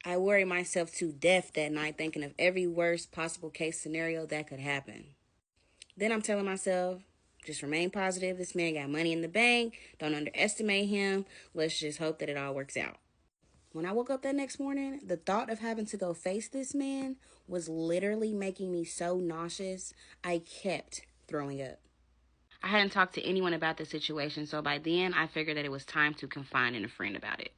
I worried myself to death that night thinking of every worst possible case scenario that could happen. Then I'm telling myself, just remain positive. This man got money in the bank. Don't underestimate him. Let's just hope that it all works out. When I woke up that next morning, the thought of having to go face this man was literally making me so nauseous, I kept throwing up. I hadn't talked to anyone about the situation, so by then I figured that it was time to confide in a friend about it.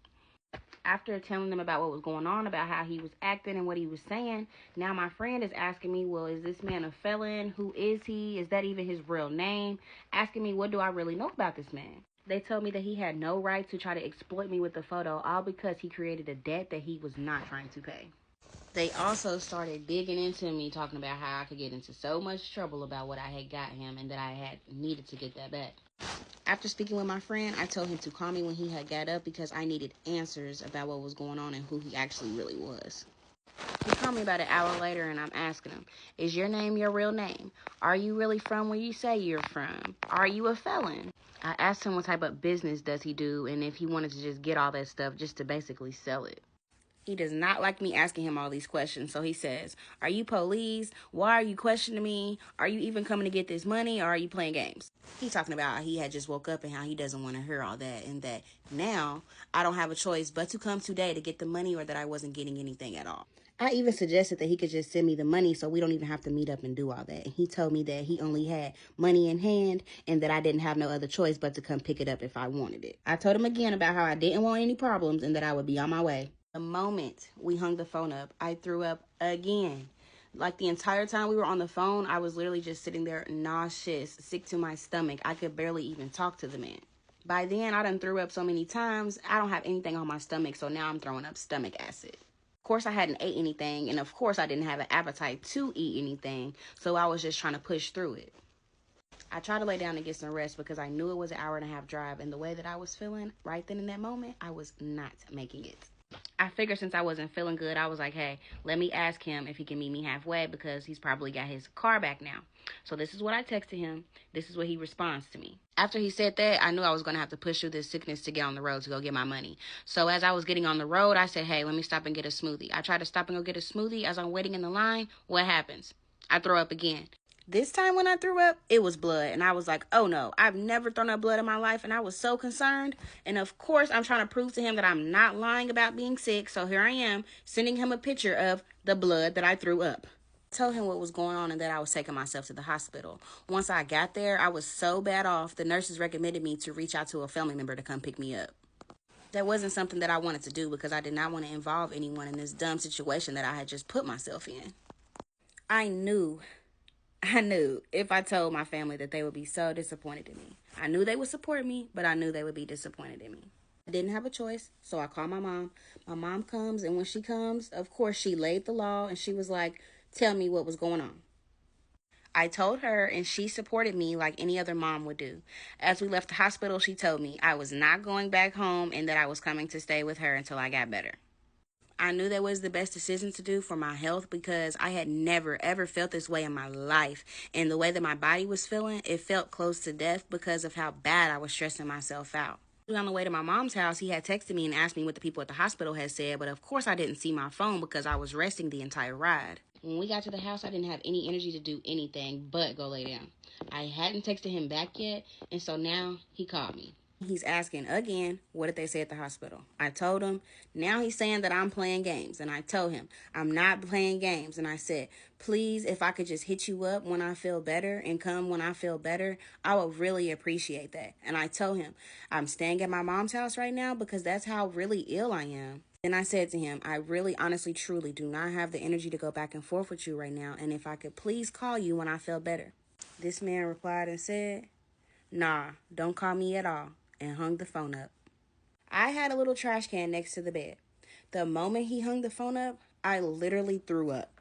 After telling them about what was going on, about how he was acting and what he was saying, now my friend is asking me, well, is this man a felon? Who is he? Is that even his real name? Asking me, what do I really know about this man? They told me that he had no right to try to exploit me with the photo, all because he created a debt that he was not trying to pay. They also started digging into me, talking about how I could get into so much trouble about what I had got him and that I had needed to get that back. After speaking with my friend, I told him to call me when he had got up because I needed answers about what was going on and who he actually really was. He called me about an hour later and I'm asking him, is your name your real name? Are you really from where you say you're from? Are you a felon? I asked him what type of business does he do and if he wanted to just get all that stuff just to basically sell it. He does not like me asking him all these questions, so he says, are you police? Why are you questioning me? Are you even coming to get this money, or are you playing games? He's talking about how he had just woke up and how he doesn't want to hear all that, and that now I don't have a choice but to come today to get the money, or that I wasn't getting anything at all. I even suggested that he could just send me the money so we don't even have to meet up and do all that. And he told me that he only had money in hand and that I didn't have no other choice but to come pick it up if I wanted it. I told him again about how I didn't want any problems and that I would be on my way. The moment we hung the phone up, I threw up again. Like the entire time we were on the phone, I was literally just sitting there nauseous, sick to my stomach. I could barely even talk to the man. By then, I done threw up so many times, I don't have anything on my stomach, so now I'm throwing up stomach acid. Of course, I hadn't ate anything, and of course, I didn't have an appetite to eat anything, so I was just trying to push through it. I tried to lay down and get some rest because I knew it was an hour and a half drive, and the way that I was feeling right then in that moment, I was not making it. I figured since I wasn't feeling good, I was like, hey, let me ask him if he can meet me halfway because he's probably got his car back now. So this is what I texted him. This is what he responds to me. After he said that, I knew I was going to have to push through this sickness to get on the road to go get my money. So as I was getting on the road, I said, hey, let me stop and get a smoothie. I tried to stop and go get a smoothie. As I'm waiting in the line, what happens? I throw up again. This time when I threw up, it was blood. And I was like, oh no, I've never thrown up blood in my life. And I was so concerned. And of course, I'm trying to prove to him that I'm not lying about being sick. So here I am sending him a picture of the blood that I threw up. I told him what was going on and that I was taking myself to the hospital. Once I got there, I was so bad off. The nurses recommended me to reach out to a family member to come pick me up. That wasn't something that I wanted to do because I did not want to involve anyone in this dumb situation that I had just put myself in. I knew if I told my family that they would be so disappointed in me. I knew they would support me, but I knew they would be disappointed in me. I didn't have a choice, so I called my mom. My mom comes, and when she comes, of course, she laid the law, and she was like, tell me what was going on. I told her, and she supported me like any other mom would do. As we left the hospital, she told me I was not going back home and that I was coming to stay with her until I got better. I knew that was the best decision to do for my health because I had never, ever felt this way in my life. And the way that my body was feeling, it felt close to death because of how bad I was stressing myself out. On the way to my mom's house, he had texted me and asked me what the people at the hospital had said, but of course I didn't see my phone because I was resting the entire ride. When we got to the house, I didn't have any energy to do anything but go lay down. I hadn't texted him back yet, and so now he called me. He's asking again, what did they say at the hospital? I told him. Now he's saying that I'm playing games. And I told him, I'm not playing games. And I said, please, if I could just hit you up when I feel better and come when I feel better, I would really appreciate that. And I told him, I'm staying at my mom's house right now because that's how really ill I am. Then I said to him, I really, honestly, truly do not have the energy to go back and forth with you right now. And if I could please call you when I feel better. This man replied and said, nah, don't call me at all. And hung the phone up. I had a little trash can next to the bed. The moment he hung the phone up, I literally threw up.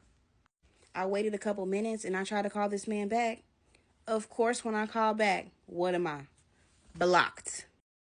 I waited a couple minutes and I tried to call this man back. Of course, when I call back, what am I? Blocked.